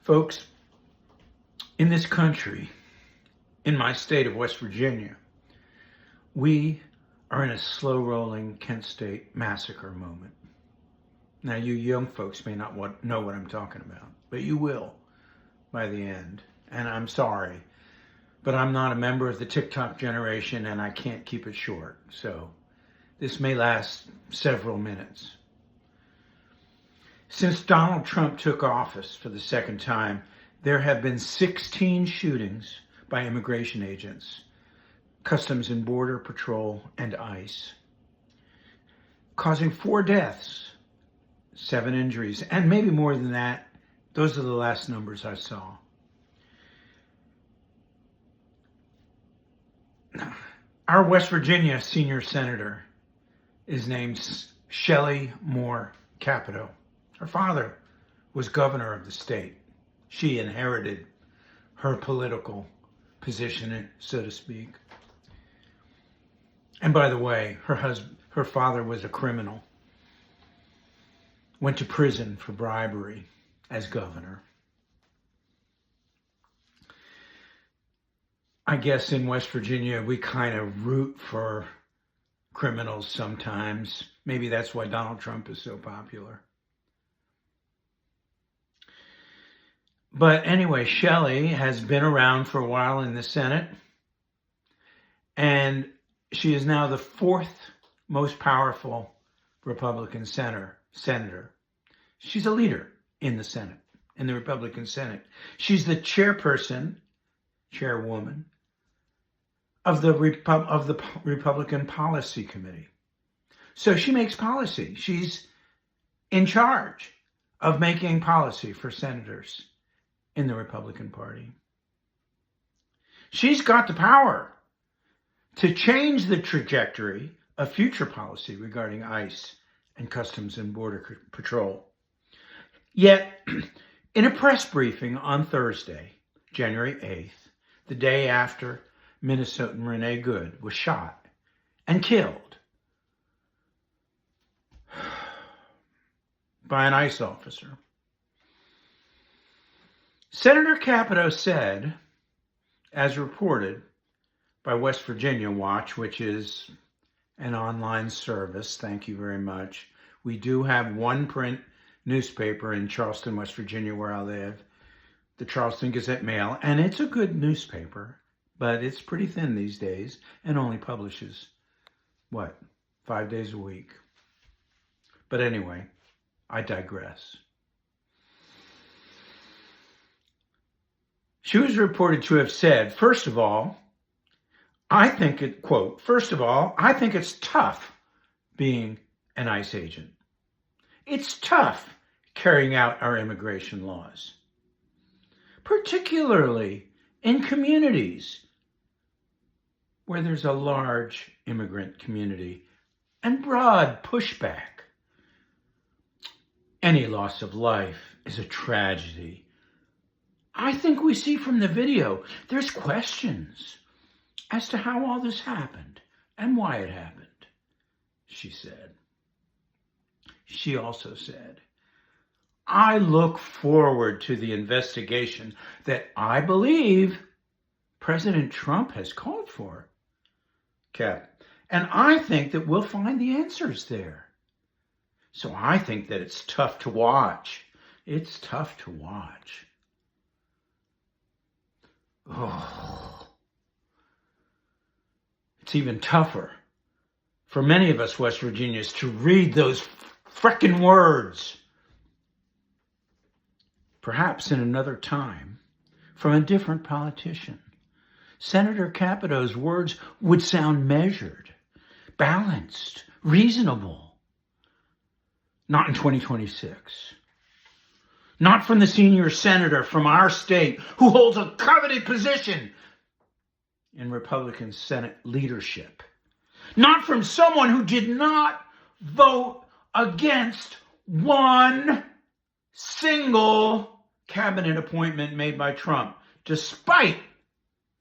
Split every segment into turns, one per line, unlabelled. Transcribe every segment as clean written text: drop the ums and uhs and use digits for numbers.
Folks, in this country, in my state of West Virginia, we are in a slow-rolling Kent State massacre moment. Now, you young folks may not know what I'm talking about, but you will by the end. And I'm sorry, but I'm not a member of the TikTok generation and I can't keep it short. So this may last several minutes. Since Donald Trump took office for the second time, there have been 16 shootings by immigration agents, Customs and Border Patrol, and ICE, causing 4 deaths, 7 injuries, and maybe more than that. Those are the last numbers I saw. Our West Virginia senior senator is named Shelley Moore Capito. Her father was governor of the state. She inherited her political position, so to speak. And by the way, her father was a criminal. Went to prison for bribery as governor. I guess in West Virginia, we kind of root for criminals sometimes. Maybe that's why Donald Trump is so popular. But anyway, Shelley has been around for a while in the Senate, and she is now the 4th most powerful Republican senator. She's a leader in the Senate, in the Republican Senate. She's the chairwoman of the Republican Policy Committee. So she makes policy. She's in charge of making policy for senators in the Republican Party. She's got the power to change the trajectory of future policy regarding ICE and Customs and Border Patrol. Yet, in a press briefing on Thursday, January 8th, the day after Minnesotan Renee Good was shot and killed by an ICE officer, Senator Capito said, as reported by West Virginia Watch, which is an online service, thank you very much. We do have one print newspaper in Charleston, West Virginia, where I live, the Charleston Gazette-Mail, and it's a good newspaper, but it's pretty thin these days and only publishes, 5 days a week. But anyway, I digress. She was reported to have said, first of all, I think it's tough being an ICE agent. It's tough carrying out our immigration laws, particularly in communities where there's a large immigrant community and broad pushback. Any loss of life is a tragedy. I think we see from the video, there's questions as to how all this happened and why it happened, she said. She also said, I look forward to the investigation that I believe President Trump has called for, and I think that we'll find the answers there. So I think that it's tough to watch. It's tough to watch. Oh, it's even tougher for many of us West Virginians to read those frickin' words. Perhaps in another time, from a different politician, Senator Capito's words would sound measured, balanced, reasonable. Not in 2026. Not from the senior senator from our state who holds a coveted position in Republican Senate leadership. Not from someone who did not vote against one single cabinet appointment made by Trump, despite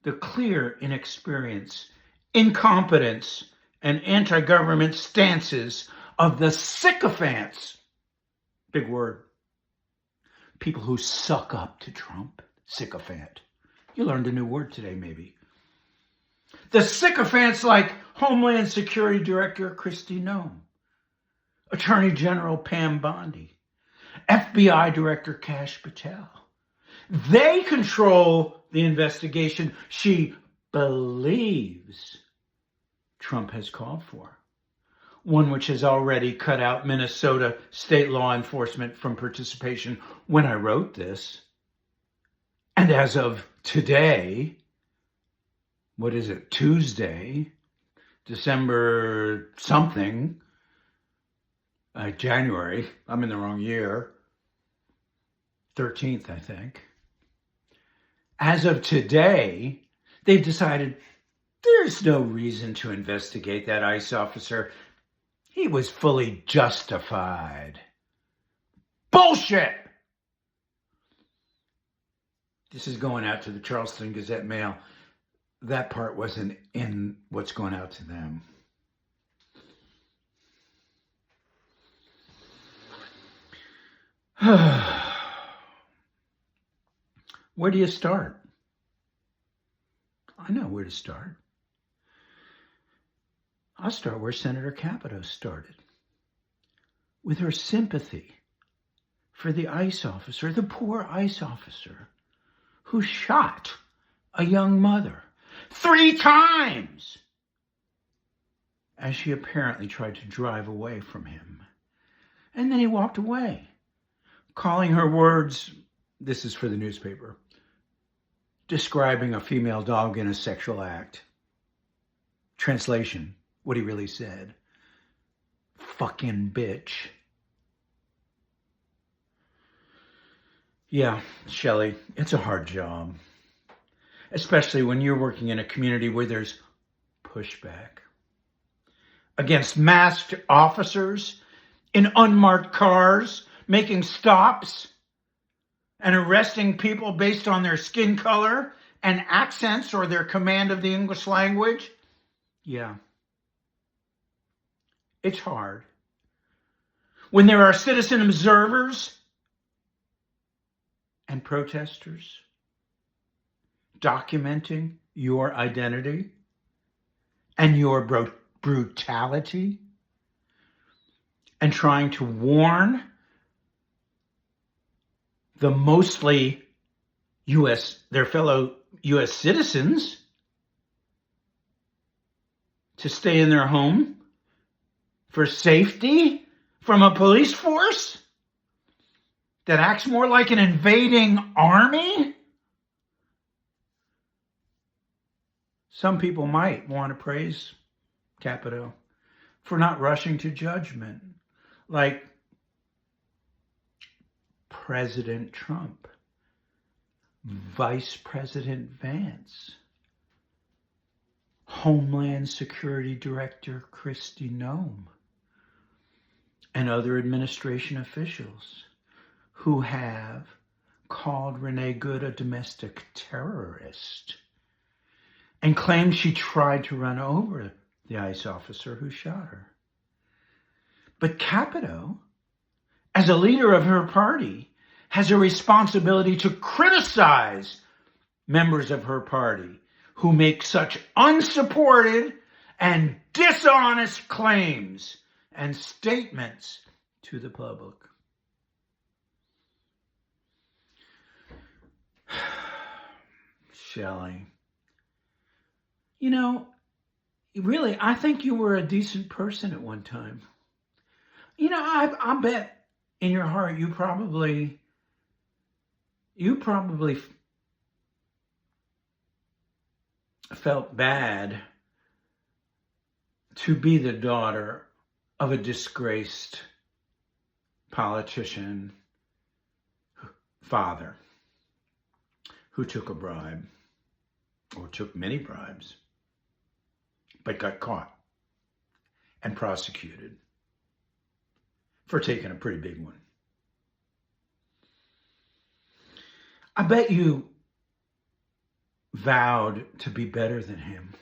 the clear inexperience, incompetence, and anti-government stances of the sycophants, big word, people who suck up to Trump. Sycophant. You learned a new word today, maybe. The sycophants like Homeland Security Director Kristi Noem, Attorney General Pam Bondi, FBI Director Kash Patel. They control the investigation she believes Trump has called for, one which has already cut out Minnesota state law enforcement from participation when I wrote this. And as of today, what is it, Tuesday, December something, January, I'm in the wrong year, 13th, I think. As of today, they've decided there's no reason to investigate that ICE officer. He was fully justified. Bullshit! This is going out to the Charleston Gazette-Mail. That part wasn't in what's going out to them. Where do you start? I know where to start. I'll start where Senator Capito started, with her sympathy for the ICE officer, the poor ICE officer who shot a young mother 3 times as she apparently tried to drive away from him. And then he walked away, calling her words, this is for the newspaper, describing a female dog in a sexual act. Translation, what he really said. Fucking bitch. Yeah, Shelley, it's a hard job, especially when you're working in a community where there's pushback against masked officers in unmarked cars, making stops and arresting people based on their skin color and accents or their command of the English language. Yeah, it's hard. When there are citizen observers and protesters documenting your identity and your brutality and trying to warn the mostly their fellow U.S. citizens to stay in their home for safety from a police force that acts more like an invading army? Some people might want to praise Capito for not rushing to judgment, like President Trump, Vice President Vance, Homeland Security Director Kristi Noem, and other administration officials who have called Renee Good a domestic terrorist and claimed she tried to run over the ICE officer who shot her. But Capito, as a leader of her party, has a responsibility to criticize members of her party who make such unsupported and dishonest claims and statements to the public. Shelley, you know, really, I think you were a decent person at one time. You know, I bet in your heart you probably felt bad to be the daughter of a disgraced politician father who took a bribe, or took many bribes, but got caught and prosecuted for taking a pretty big one. I bet you vowed to be better than him,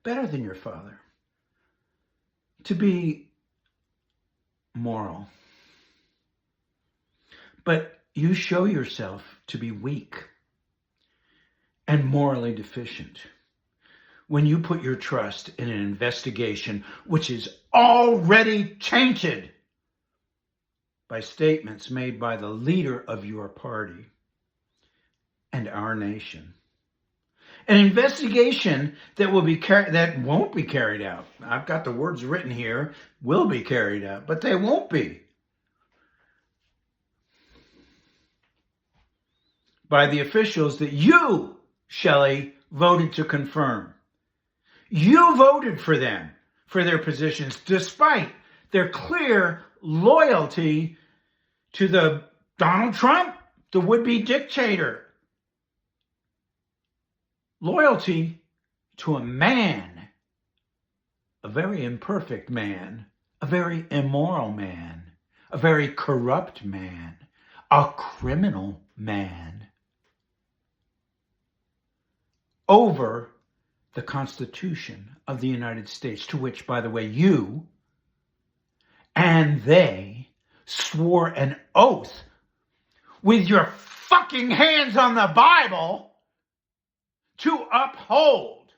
better than your father, to be moral. But you show yourself to be weak and morally deficient when you put your trust in an investigation which is already tainted by statements made by the leader of your party and our nation. An investigation that won't be carried out. I've got the words written here, will be carried out, but they won't be. By the officials that you, Shelley, voted to confirm. You voted for them, for their positions, despite their clear loyalty to the Donald Trump, the would-be dictator. Loyalty to a man, a very imperfect man, a very immoral man, a very corrupt man, a criminal man, over the Constitution of the United States, to which, by the way, you and they swore an oath with your fucking hands on the Bible to uphold.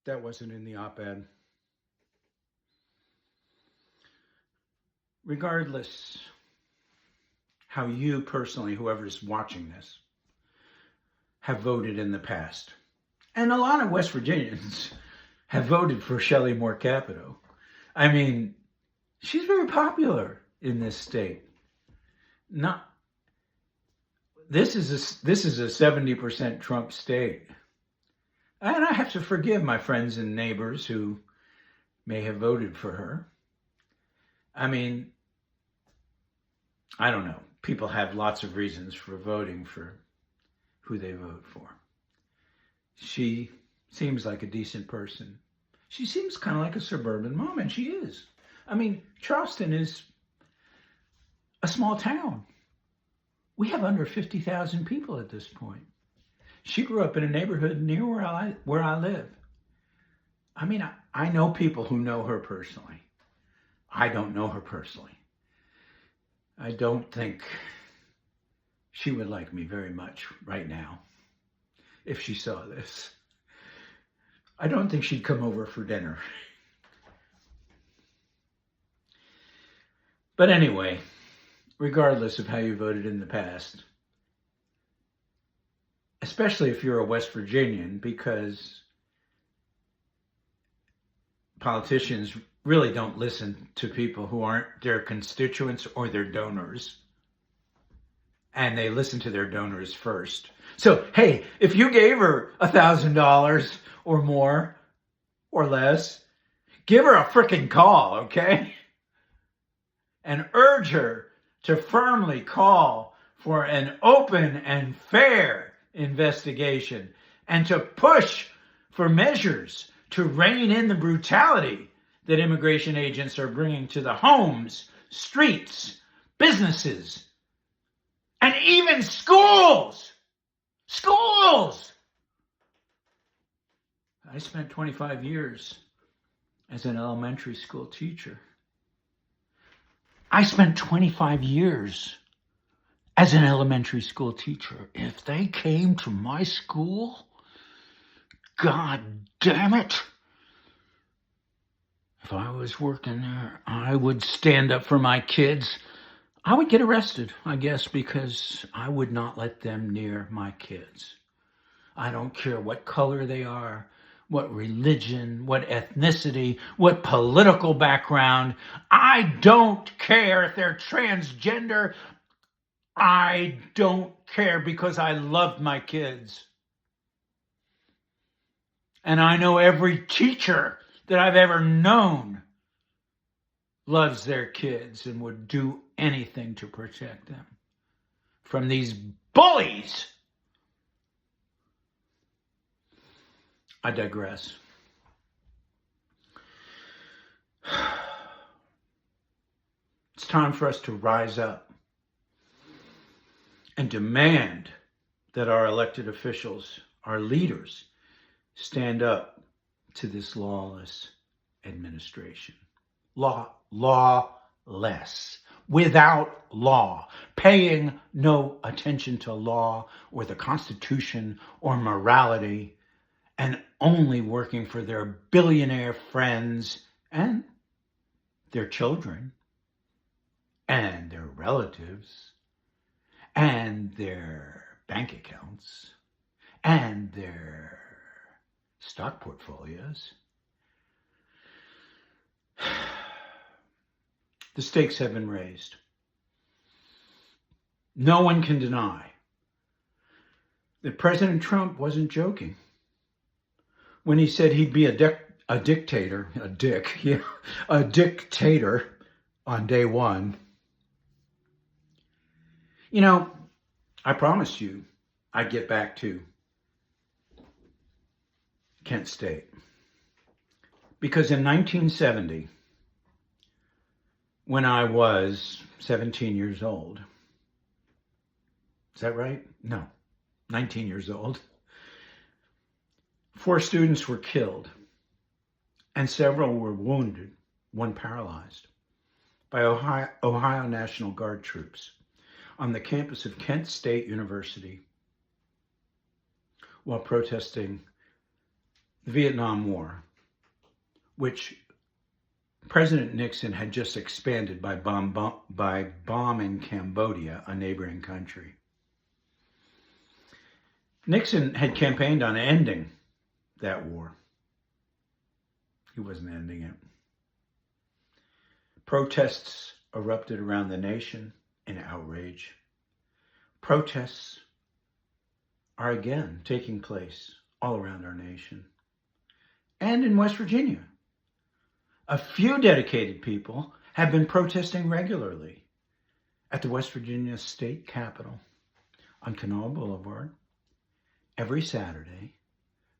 That wasn't in the op-ed. Regardless how you personally, whoever's watching this, have voted in the past. And a lot of West Virginians have voted for Shelley Moore Capito. I mean, she's very popular in this state. This is a 70% Trump state. And I have to forgive my friends and neighbors who may have voted for her. I mean, I don't know. People have lots of reasons for voting for who they vote for. She seems like a decent person. She seems kind of like a suburban mom, and she is. I mean, Charleston is a small town. We have under 50,000 people at this point. She grew up in a neighborhood near where I live. I mean, I know people who know her personally. I don't know her personally. I don't think she would like me very much right now if she saw this. I don't think she'd come over for dinner. But anyway, regardless of how you voted in the past, especially if you're a West Virginian, because politicians really don't listen to people who aren't their constituents or their donors. And they listen to their donors first. So, hey, if you gave her $1,000 or more or less, give her a freaking call, okay? And urge her to firmly call for an open and fair investigation and to push for measures to rein in the brutality that immigration agents are bringing to the homes, streets, businesses, and even schools. Schools! I spent 25 years as an elementary school teacher. I spent 25 years as an elementary school teacher. If they came to my school, God damn it. If I was working there, I would stand up for my kids. I would get arrested, I guess, because I would not let them near my kids. I don't care what color they are, what religion, what ethnicity, what political background. I don't care if they're transgender. I don't care because I love my kids. And I know every teacher that I've ever known loves their kids and would do anything to protect them from these bullies. I digress. It's time for us to rise up and demand that our elected officials, our leaders, stand up to this lawless administration. lawless, without law, paying no attention to law or the Constitution or morality, and only working for their billionaire friends and their children and their relatives and their bank accounts and their stock portfolios. The stakes have been raised. No one can deny that President Trump wasn't joking when he said he'd be a dictator on day one. You know, I promised you I'd get back to Kent State. Because in 1970, when I was 17 years old, is that right? No, 19 years old. 4 students were killed and several were wounded, one paralyzed, by Ohio National Guard troops on the campus of Kent State University while protesting the Vietnam War, which President Nixon had just expanded by bombing Cambodia, a neighboring country. Nixon had campaigned on ending that war. He wasn't ending it. Protests erupted around the nation in outrage. Protests are again taking place all around our nation. And in West Virginia, a few dedicated people have been protesting regularly at the West Virginia State Capitol on Canal Boulevard every Saturday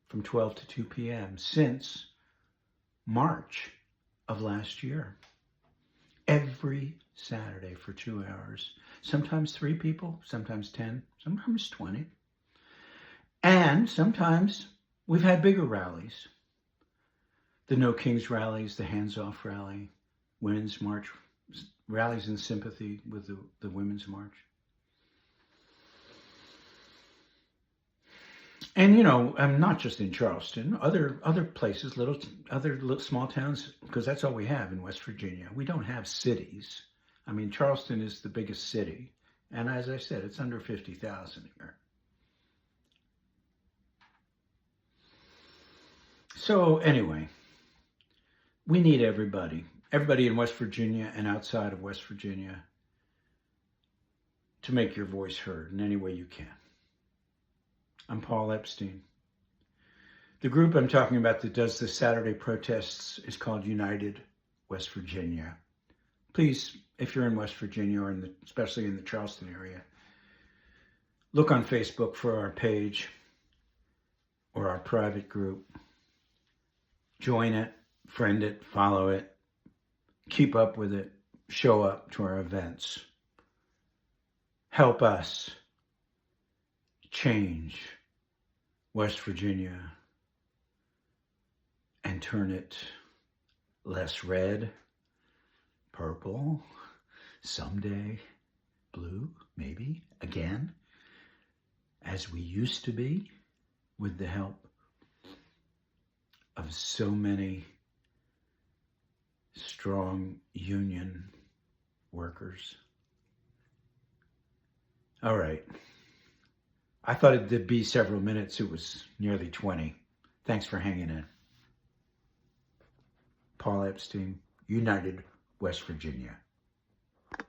from 12 to 2 p.m. since March of last year. Every Saturday for 2 hours. Sometimes 3 people, sometimes 10, sometimes 20. And sometimes we've had bigger rallies. The No Kings rallies, the Hands Off rally, Women's March, rallies in sympathy with the Women's March. And, you know, not just in Charleston, other places, little small towns, because that's all we have in West Virginia. We don't have cities. I mean, Charleston is the biggest city. And as I said, it's under 50,000 here. So anyway, we need everybody in West Virginia and outside of West Virginia to make your voice heard in any way you can. I'm Paul Epstein. The group I'm talking about that does the Saturday protests is called United West Virginia. Please, if you're in West Virginia or especially in the Charleston area, look on Facebook for our page or our private group. Join it, friend it, follow it, keep up with it, show up to our events. Help us change West Virginia and turn it less red, purple, someday blue, maybe again, as we used to be, with the help of so many strong union workers. All right. I thought it'd be several minutes. It was nearly 20. Thanks for hanging in. Paul Epstein, United West Virginia.